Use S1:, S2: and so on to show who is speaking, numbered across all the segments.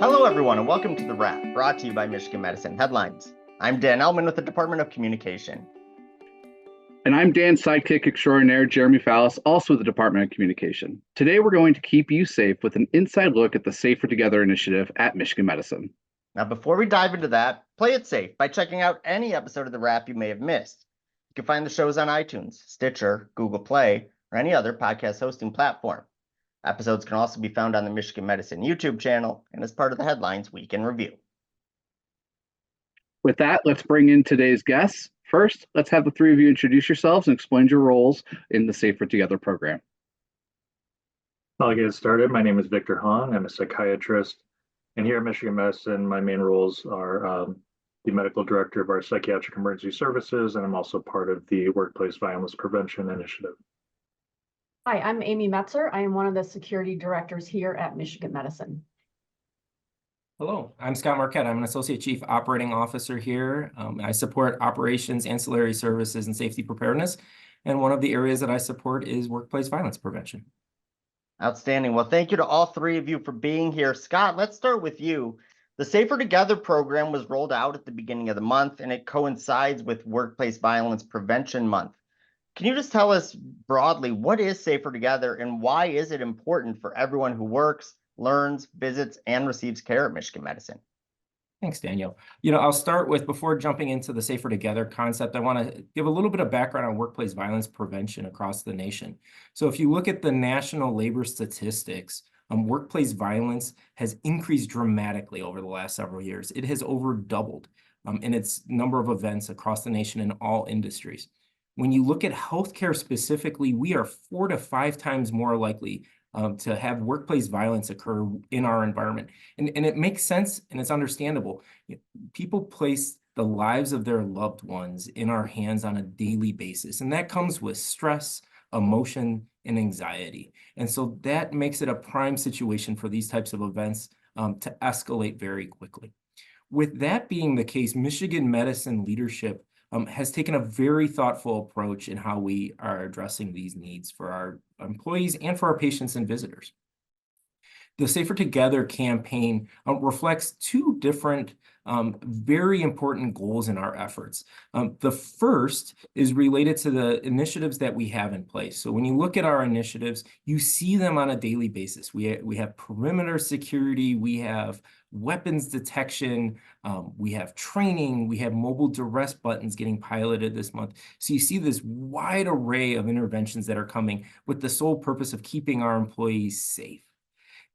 S1: Hello, everyone, and welcome to The Wrap, brought to you by Michigan Medicine Headlines. I'm Dan Ellman with the Department of Communication.
S2: And I'm Dan's sidekick extraordinaire, Jeremy Fallis, also with the Department of Communication. Today, we're going to keep you safe with an inside look at the Safer Together initiative at Michigan Medicine.
S1: Now, before we dive into that, play it safe by checking out any episode of The Wrap you may have missed. You can find the shows on iTunes, Stitcher, Google Play, or any other podcast hosting platform. Episodes can also be found on the Michigan Medicine YouTube channel and as part of the Headlines Week in Review.
S2: With that, let's bring in today's guests. First, let's have the three of you introduce yourselves and explain your roles in the Safer Together program.
S3: I'll get started. My name is Victor Hong. I'm a psychiatrist. And here at Michigan Medicine, my main roles are the medical director of our psychiatric emergency services, and I'm also part of the workplace violence prevention initiative.
S4: Hi, I'm Amy Metzer. I am one of the security directors here at Michigan Medicine.
S5: Hello, I'm Scott Marquette. I'm an Associate Chief Operating Officer here. I support operations, ancillary services, and safety preparedness. And one of the areas that I support is workplace violence prevention.
S1: Outstanding. Well, thank you to all three of you for being here. Scott, let's start with you. The Safer Together program was rolled out at the beginning of the month, and it coincides with Workplace Violence Prevention Month. Can you just tell us broadly, what is Safer Together and why is it important for everyone who works, learns, visits, and receives care at Michigan Medicine?
S5: Thanks, Daniel. I'll start with, before jumping into the Safer Together concept, I want to give a little bit of background on workplace violence prevention across the nation. So if you look at the national labor statistics, workplace violence has increased dramatically over the last several years. It has over doubled in its number of events across the nation in all industries. When you look at healthcare specifically, we are 4 to 5 times more likely to have workplace violence occur in our environment. And it makes sense and it's understandable. People place the lives of their loved ones in our hands on a daily basis, and that comes with stress, emotion, and anxiety. And so that makes it a prime situation for these types of events to escalate very quickly. With that being the case, Michigan Medicine leadership has taken a very thoughtful approach in how we are addressing these needs for our employees and for our patients and visitors. The Safer Together campaign reflects 2 different very important goals in our efforts. The first is related to the initiatives that we have in place. So when you look at our initiatives, you see them on a daily basis. We have perimeter security, we have weapons detection, we have training, we have mobile duress buttons getting piloted this month. So you see this wide array of interventions that are coming with the sole purpose of keeping our employees safe.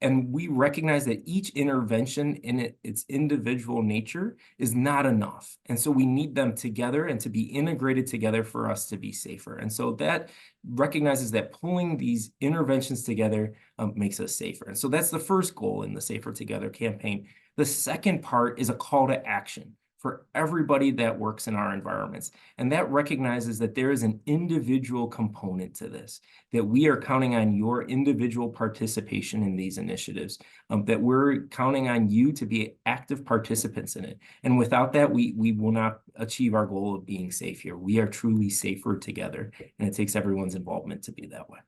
S5: And we recognize that each intervention in its individual nature is not enough. And so we need them together and to be integrated together for us to be safer. And so that recognizes that pulling these interventions together makes us safer. And so that's the first goal in the Safer Together campaign. The second part is a call to action for everybody that works in our environments. And that recognizes that there is an individual component to this, that we are counting on your individual participation in these initiatives, that we're counting on you to be active participants in it. And without that, we will not achieve our goal of being safe here. We are truly safer together, and it takes everyone's involvement to be that way.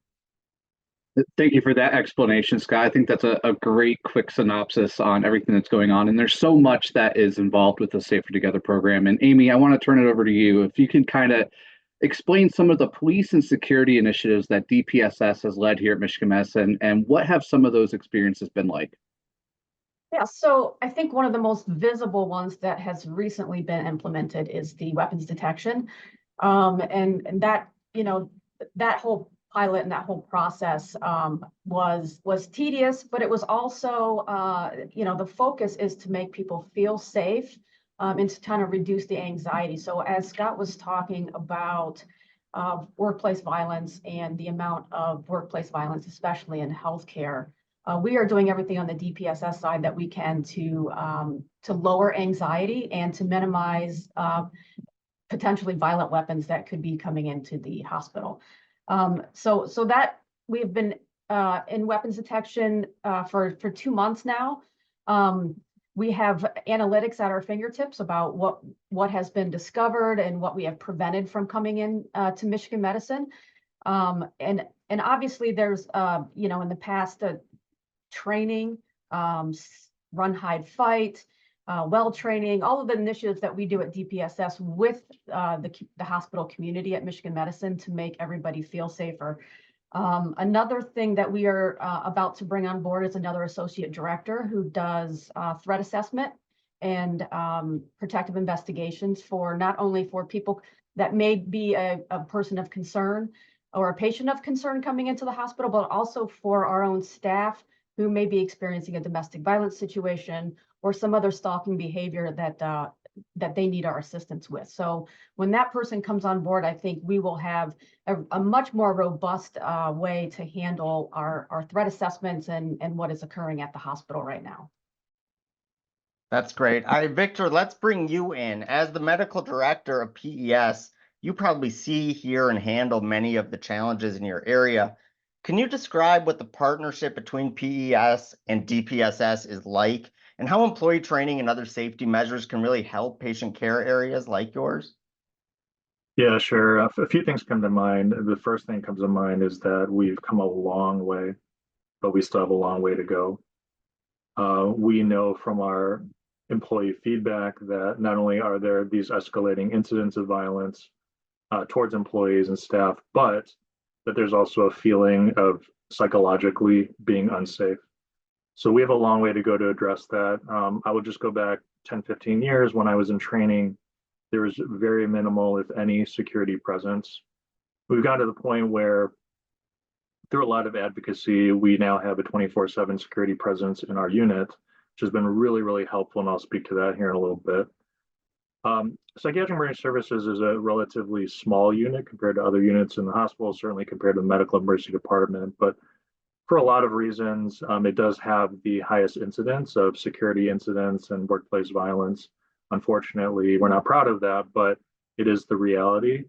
S2: Thank you for that explanation, Scott. I think that's a great quick synopsis on everything that's going on. And there's so much that is involved with the Safer Together program. And Amy, I want to turn it over to you. If you can kind of explain some of the police and security initiatives that DPSS has led here at Michigan Medicine, and what have some of those experiences been like?
S4: Yeah, so I think one of the most visible ones that has recently been implemented is the weapons detection. And that, that whole pilot and that whole process was tedious, but it was also, the focus is to make people feel safe and to kind of reduce the anxiety. So as Scott was talking about workplace violence and the amount of workplace violence, especially in healthcare, we are doing everything on the DPSS side that we can to lower anxiety and to minimize potentially violent weapons that could be coming into the hospital. So that we've been in weapons detection for 2 months now. We have analytics at our fingertips about what has been discovered and what we have prevented from coming in to Michigan Medicine. And obviously there's in the past training, run, hide, fight, well training, all of the initiatives that we do at DPSS with the hospital community at Michigan Medicine to make everybody feel safer. Another thing that we are about to bring on board is another associate director who does threat assessment and protective investigations for not only for people that may be a person of concern or a patient of concern coming into the hospital, but also for our own staff who may be experiencing a domestic violence situation or some other stalking behavior that they need our assistance with. So when that person comes on board, I think we will have a much more robust way to handle our threat assessments and what is occurring at the hospital right now.
S1: That's great. All right, Victor, let's bring you in. As the medical director of PES, you probably see, hear, and handle many of the challenges in your area. Can you describe what the partnership between PES and DPSS is like, and how employee training and other safety measures can really help patient care areas like yours?
S3: Yeah, sure. A few things come to mind. The first thing that comes to mind is that we've come a long way, but we still have a long way to go. We know from our employee feedback that not only are there these escalating incidents of violence towards employees and staff, but that there's also a feeling of psychologically being unsafe. So we have a long way to go to address that. I would just go back 10, 15 years when I was in training. There was very minimal, if any, security presence. We've gotten to the point where through a lot of advocacy, we now have a 24/7 security presence in our unit, which has been really, really helpful, and I'll speak to that here in a little bit. Psychiatric emergency services is a relatively small unit compared to other units in the hospital, certainly compared to the medical emergency department, but for a lot of reasons, it does have the highest incidence of security incidents and workplace violence. Unfortunately, we're not proud of that, but it is the reality.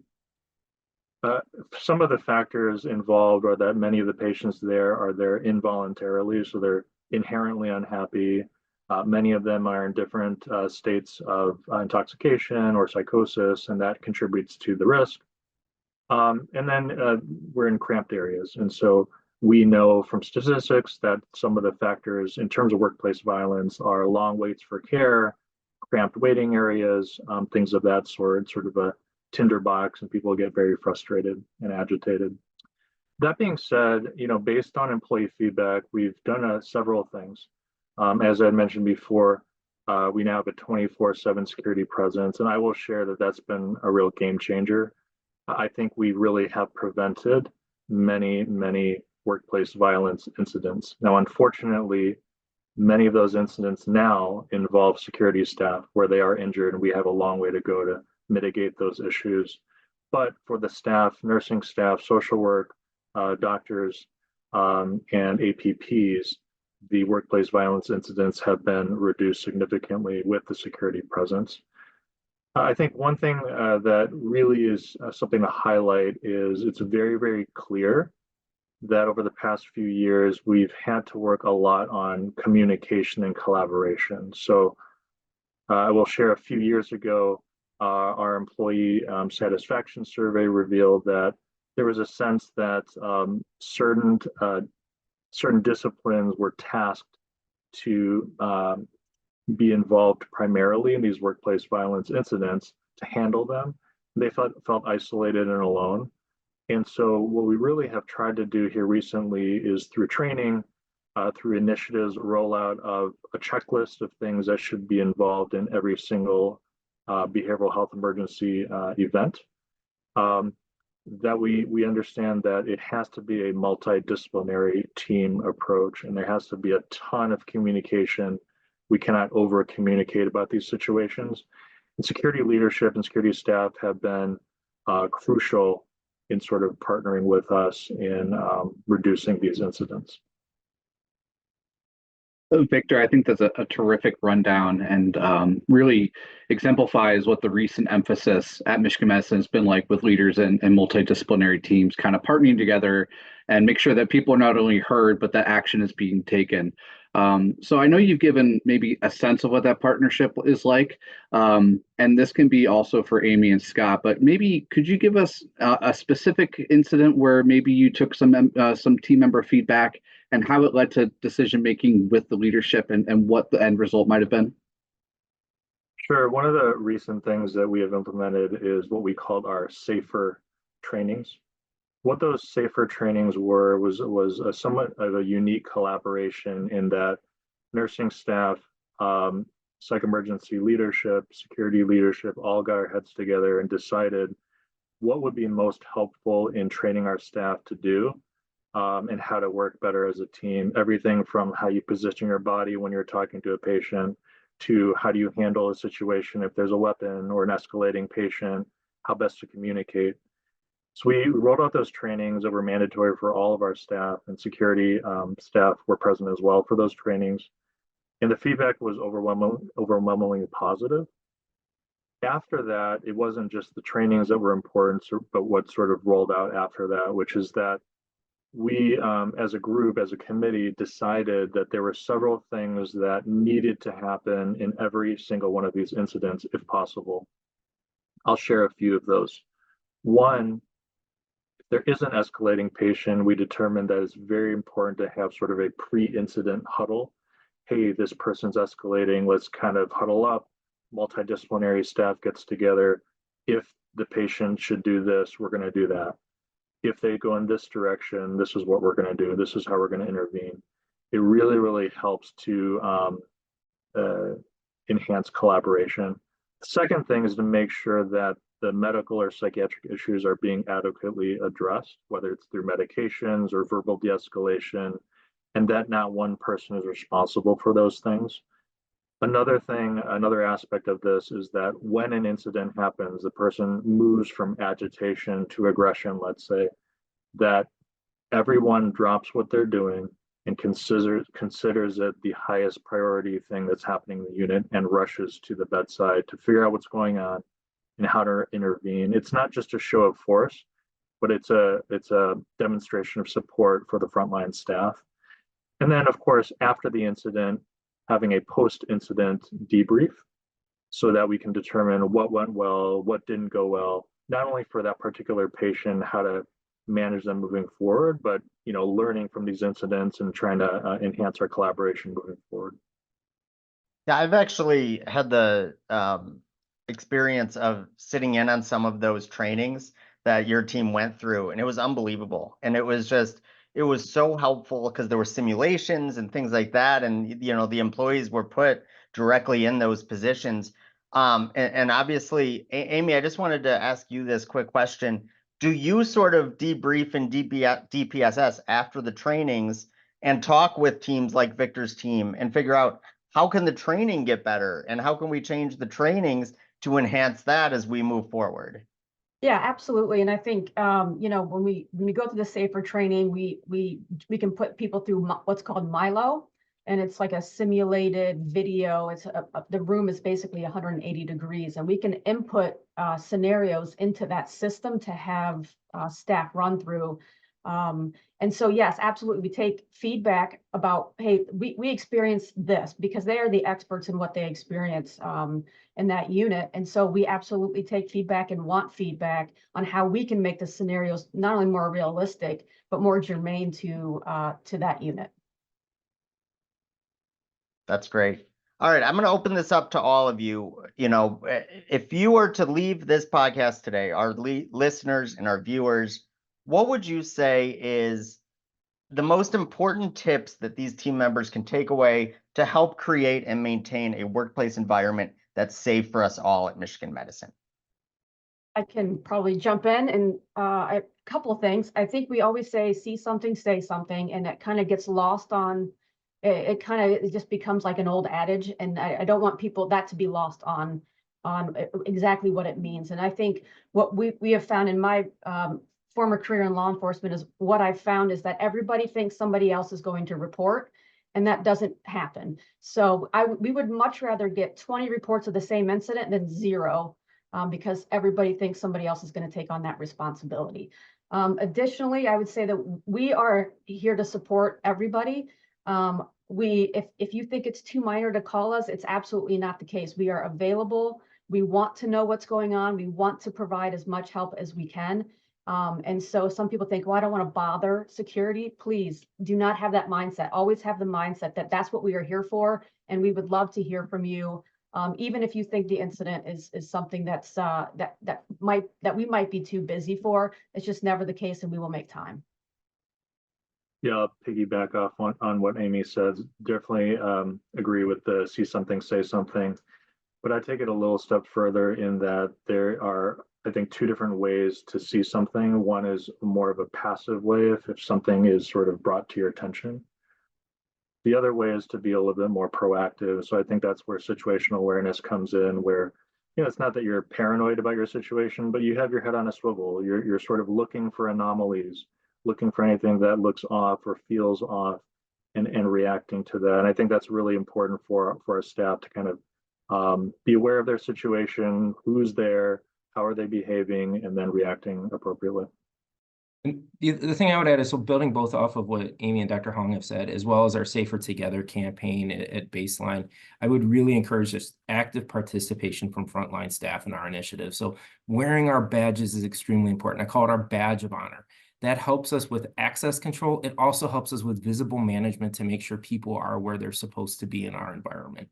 S3: Some of the factors involved are that many of the patients there are there involuntarily, so they're inherently unhappy. Many of them are in different states of intoxication or psychosis, and that contributes to the risk. And then we're in cramped areas. And so we know from statistics that some of the factors in terms of workplace violence are long waits for care, cramped waiting areas, things of that sort of a tinderbox, and people get very frustrated and agitated. That being said, based on employee feedback, we've done several things. As I mentioned before, we now have a 24/7 security presence, and I will share that that's been a real game changer. I think we really have prevented many, many workplace violence incidents. Now, unfortunately, many of those incidents now involve security staff where they are injured, and we have a long way to go to mitigate those issues. But for the staff, nursing staff, social work, doctors, and APPs, the workplace violence incidents have been reduced significantly with the security presence. I think one thing that really is something to highlight is it's very, very clear that over the past few years, we've had to work a lot on communication and collaboration. So I will share a few years ago, our employee satisfaction survey revealed that there was a sense that certain disciplines were tasked to be involved primarily in these workplace violence incidents to handle them. They felt isolated and alone. And so what we really have tried to do here recently is through training, through initiatives, rollout of a checklist of things that should be involved in every single behavioral health emergency event. That we understand that it has to be a multidisciplinary team approach, and there has to be a ton of communication. We cannot over communicate about these situations. And security leadership and security staff have been crucial in sort of partnering with us in reducing these incidents.
S2: Victor, I think that's a terrific rundown and really exemplifies what the recent emphasis at Michigan Medicine has been like with leaders and multidisciplinary teams kind of partnering together and make sure that people are not only heard, but that action is being taken. So I know you've given maybe a sense of what that partnership is like, and this can be also for Amy and Scott. But maybe could you give us a specific incident where maybe you took some team member feedback and how it led to decision making with the leadership and what the end result might have been?
S3: Sure. One of the recent things that we have implemented is what we called our SAFER trainings. What those SAFER trainings were was a somewhat of a unique collaboration in that nursing staff, psych emergency leadership, security leadership, all got our heads together and decided what would be most helpful in training our staff to do, and how to work better as a team. Everything from how you position your body when you're talking to a patient to how do you handle a situation if there's a weapon or an escalating patient, how best to communicate. So we rolled out those trainings that were mandatory for all of our staff, and security staff were present as well for those trainings. And the feedback was overwhelmingly positive. After that, it wasn't just the trainings that were important, but what sort of rolled out after that, which is that we, as a group, as a committee, decided that there were several things that needed to happen in every single one of these incidents, if possible. I'll share a few of those. One, if there is an escalating patient, we determined that it's very important to have sort of a pre-incident huddle. Hey, this person's escalating, let's kind of huddle up. Multidisciplinary staff gets together. If the patient should do this, we're going to do that. If they go in this direction, this is what we're going to do. This is how we're going to intervene. It really, really helps to enhance collaboration. The second thing is to make sure that the medical or psychiatric issues are being adequately addressed, whether it's through medications or verbal de-escalation, and that not one person is responsible for those things. Another thing, another aspect of this is that when an incident happens, the person moves from agitation to aggression, let's say, that everyone drops what they're doing and considers it the highest priority thing that's happening in the unit and rushes to the bedside to figure out what's going on and how to intervene. It's not just a show of force, but it's a demonstration of support for the frontline staff. And then, of course, after the incident, having a post-incident debrief so that we can determine what went well, what didn't go well, not only for that particular patient, how to manage them moving forward, but learning from these incidents and trying to enhance our collaboration moving forward.
S1: Yeah, I've actually had the experience of sitting in on some of those trainings that your team went through, and it was unbelievable. And it was so helpful because there were simulations and things like that. And, the employees were put directly in those positions. And obviously, Amy, I just wanted to ask you this quick question. Do you sort of debrief in DPSS after the trainings and talk with teams like Victor's team and figure out how can the training get better and how can we change the trainings to enhance that as we move forward?
S4: Yeah, absolutely. And I think, when we go through the SAFER training, we can put people through what's called Milo, and it's like a simulated video. It's the room is basically 180 degrees, and we can input scenarios into that system to have staff run through. And so, yes, absolutely. We take feedback about, hey, we experienced this because they are the experts in what they experience in that unit. And so we absolutely take feedback and want feedback on how we can make the scenarios not only more realistic, but more germane to that unit.
S1: That's great. All right, I'm going to open this up to all of you. If you were to leave this podcast today, our listeners and our viewers, what would you say is the most important tips that these team members can take away to help create and maintain a workplace environment that's safe for us all at Michigan Medicine?
S4: I can probably jump in and a couple of things. I think we always say, see something, say something, and it kind of gets lost on, it just becomes like an old adage. And I don't want that to be lost on exactly what it means. And I think what we have found in my former career in law enforcement is what I've found is that everybody thinks somebody else is going to report, and that doesn't happen. So we would much rather get 20 reports of the same incident than 0, because everybody thinks somebody else is going to take on that responsibility. Additionally, I would say that we are here to support everybody. If you think it's too minor to call us, it's absolutely not the case. We are available. We want to know what's going on. We want to provide as much help as we can. And so some people think, well, I don't want to bother security. Please do not have that mindset. Always have the mindset that that's what we are here for. And we would love to hear from you. Even if you think the incident is something that's that we might be too busy for, it's just never the case, and we will make time.
S3: Yeah, I'll piggyback off on what Amy said. Definitely agree with the see something, say something. But I take it a little step further in that there are, I think, two different ways to see something. One is more of a passive way if something is sort of brought to your attention. The other way is to be a little bit more proactive. So I think that's where situational awareness comes in, where, it's not that you're paranoid about your situation, but you have your head on a swivel. You're sort of looking for anomalies, looking for anything that looks off or feels off, and reacting to that. And I think that's really important for our staff to kind of be aware of their situation, who's there, how are they behaving, and then reacting appropriately.
S5: And the thing I would add is, so building both off of what Amy and Dr. Hong have said, as well as our Safer Together campaign at Baseline, I would really encourage just active participation from frontline staff in our initiative. So wearing our badges is extremely important. I call it our badge of honor. That helps us with access control. It also helps us with visible management to make sure people are where they're supposed to be in our environment.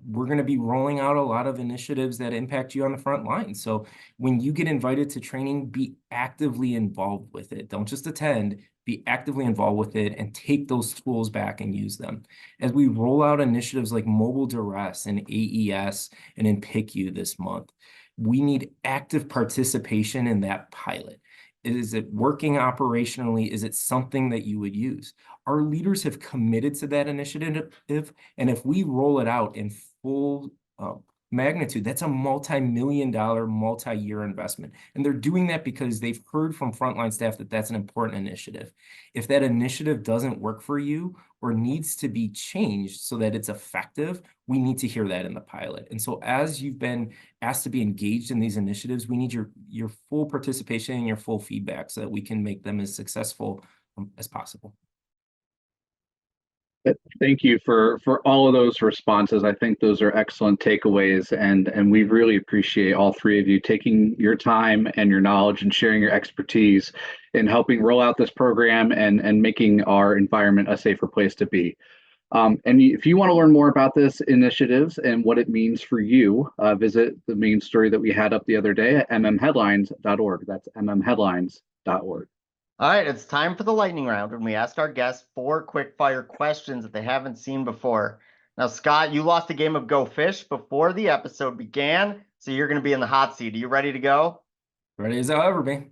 S5: We're going to be rolling out a lot of initiatives that impact you on the front line. So when you get invited to training, be actively involved with it. Don't just attend, be actively involved with it and take those tools back and use them. As we roll out initiatives like mobile duress and AES and in PICU this month, we need active participation in that pilot. Is it working operationally? Is it something that you would use? Our leaders have committed to that initiative, and if we roll it out in full magnitude, that's a multi-million-dollar, multi-year investment. And they're doing that because they've heard from frontline staff that that's an important initiative. If that initiative doesn't work for you or needs to be changed so that it's effective, we need to hear that in the pilot. And so as you've been asked to be engaged in these initiatives, we need your full participation and your full feedback so that we can make them as successful as possible.
S2: Thank you for all of those responses. I think those are excellent takeaways, and we really appreciate all three of you taking your time and your knowledge and sharing your expertise in helping roll out this program and making our environment a safer place to be. And if you want to learn more about this initiatives and what it means for you, visit the main story that we had up the other day at mmheadlines.org. That's mmheadlines.org.
S1: All right, it's time for the lightning round when we ask our guests 4 quick fire questions that they haven't seen before. Now, Scott, you lost a game of Go Fish before the episode began, so you're going to be in the hot seat. Are you ready to go?
S5: Ready as I'll ever be.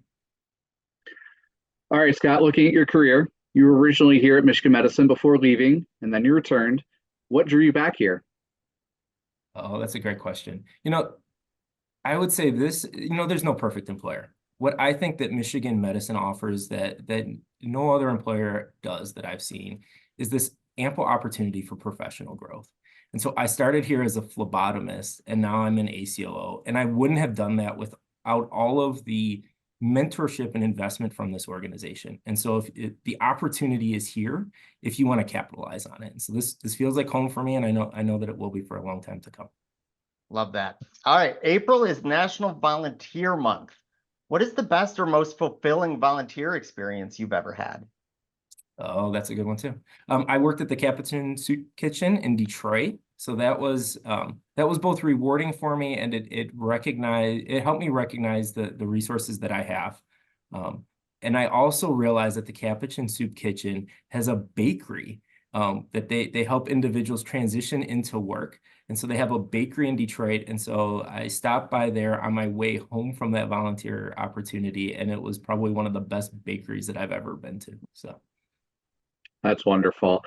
S2: All right, Scott, looking at your career, you were originally here at Michigan Medicine before leaving, and then you returned. What drew you back here?
S5: Oh, that's a great question. I would say this, there's no perfect employer. What I think that Michigan Medicine offers that no other employer does that I've seen is this ample opportunity for professional growth. And so I started here as a phlebotomist, and now I'm an ACLO, and I wouldn't have done that without all of the mentorship and investment from this organization. And so if the opportunity is here, if you want to capitalize on it. And so this feels like home for me, and I know that it will be for a long time to come.
S1: Love that. All right, April is National Volunteer Month. What is the best or most fulfilling volunteer experience you've ever had?
S5: Oh, that's a good one too. I worked at the Capuchin Soup Kitchen in Detroit. So that was both rewarding for me, and it helped me recognize the resources that I have. And I also realized that the Capuchin Soup Kitchen has a bakery that they help individuals transition into work. And so they have a bakery in Detroit. And so I stopped by there on my way home from that volunteer opportunity. And it was probably one of the best bakeries that I've ever been to. So
S2: that's wonderful.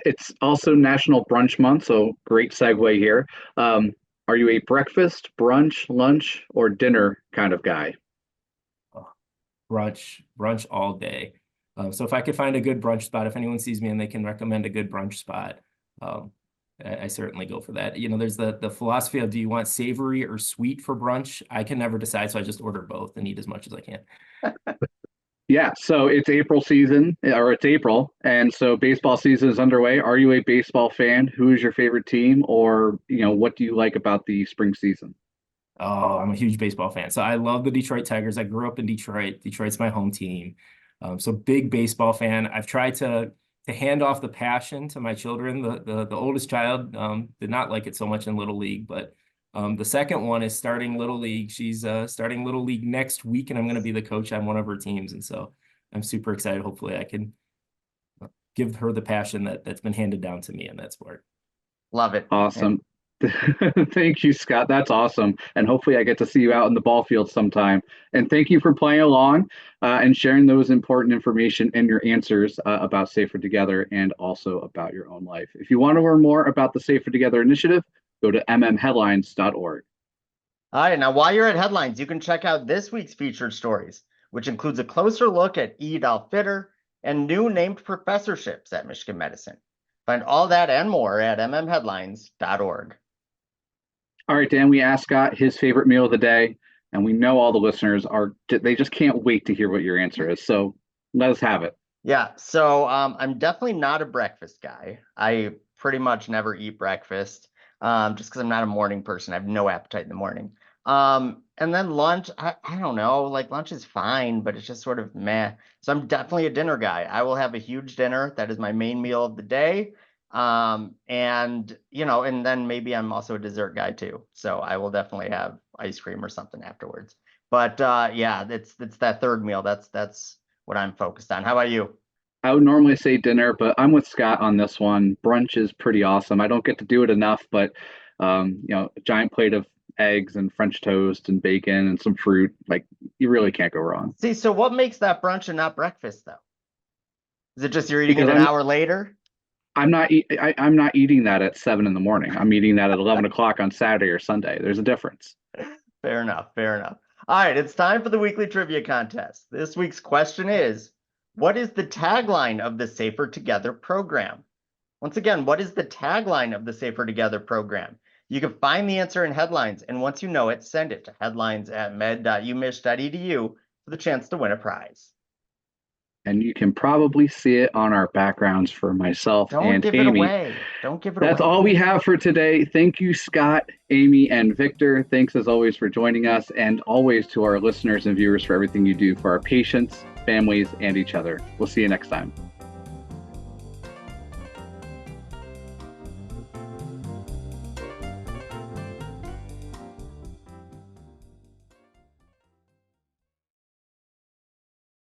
S2: It's also National Brunch Month, so great segue here. Are you a breakfast, brunch, lunch, or dinner kind of guy?
S5: Brunch all day. So if I could find a good brunch spot, if anyone sees me and they can recommend a good brunch spot, I certainly go for that. There's the philosophy of, do you want savory or sweet for brunch? I can never decide, so I just order both and eat as much as I can.
S2: Yeah, so it's April season, or it's April, and so baseball season is underway. Are you a baseball fan? Who is your favorite team, or what do you like about the spring season?
S5: Oh, I'm a huge baseball fan. So I love the Detroit Tigers. I grew up in Detroit. Detroit's my home team. So big baseball fan. I've tried to hand off the passion to my children. The oldest child did not like it so much in Little League, but the second one is starting Little League. She's starting Little League next week, and I'm going to be the coach on one of her teams. And so I'm super excited. Hopefully I can give her the passion that's been handed down to me in that sport.
S1: Love it.
S2: Awesome. Thank you, Scott. That's awesome. And hopefully I get to see you out in the ball field sometime. And thank you for playing along and sharing those important information and your answers about Safer Together and also about your own life. If you want to learn more about the Safer Together initiative, go to mmheadlines.org.
S1: All right, now while you're at Headlines, you can check out this week's featured stories, which includes a closer look at Edel Fitter and new named professorships at Michigan Medicine. Find all that and more at mmheadlines.org.
S2: All right, Dan, we asked Scott his favorite meal of the day, and we know all the listeners they just can't wait to hear what your answer is. So let us have it.
S1: Yeah, so I'm definitely not a breakfast guy. I pretty much never eat breakfast just because I'm not a morning person. I have no appetite in the morning. And then lunch, I don't know, like lunch is fine, but it's just sort of meh. So I'm definitely a dinner guy. I will have a huge dinner. That is my main meal of the day. And then maybe I'm also a dessert guy too. So I will definitely have ice cream or something afterwards. But yeah, it's that third meal. That's what I'm focused on. How about you?
S2: I would normally say dinner, but I'm with Scott on this one. Brunch is pretty awesome. I don't get to do it enough, but a giant plate of eggs and French toast and bacon and some fruit, like you really can't go wrong.
S1: See, so what makes that brunch and not breakfast though? Is it just you're eating
S2: Because
S1: it an hour later?
S2: I'm not eating that at 7 in the morning. I'm eating that at 11 o'clock on Saturday or Sunday. There's a difference.
S1: Fair enough. Fair enough. All right, it's time for the weekly trivia contest. This week's question is, what is the tagline of the Safer Together program? Once again, what is the tagline of the Safer Together program? You can find the answer in Headlines, and once you know it, send it to headlines@med.umich.edu for the chance to win a prize.
S2: And you can probably see it on our backgrounds for myself
S1: Don't
S2: and
S1: give
S2: Amy.
S1: it away. Don't give it away.
S2: That's all we have for today. Thank you, Scott, Amy, and Victor. Thanks as always for joining us, and always to our listeners and viewers for everything you do for our patients, families, and each other. We'll see you next time.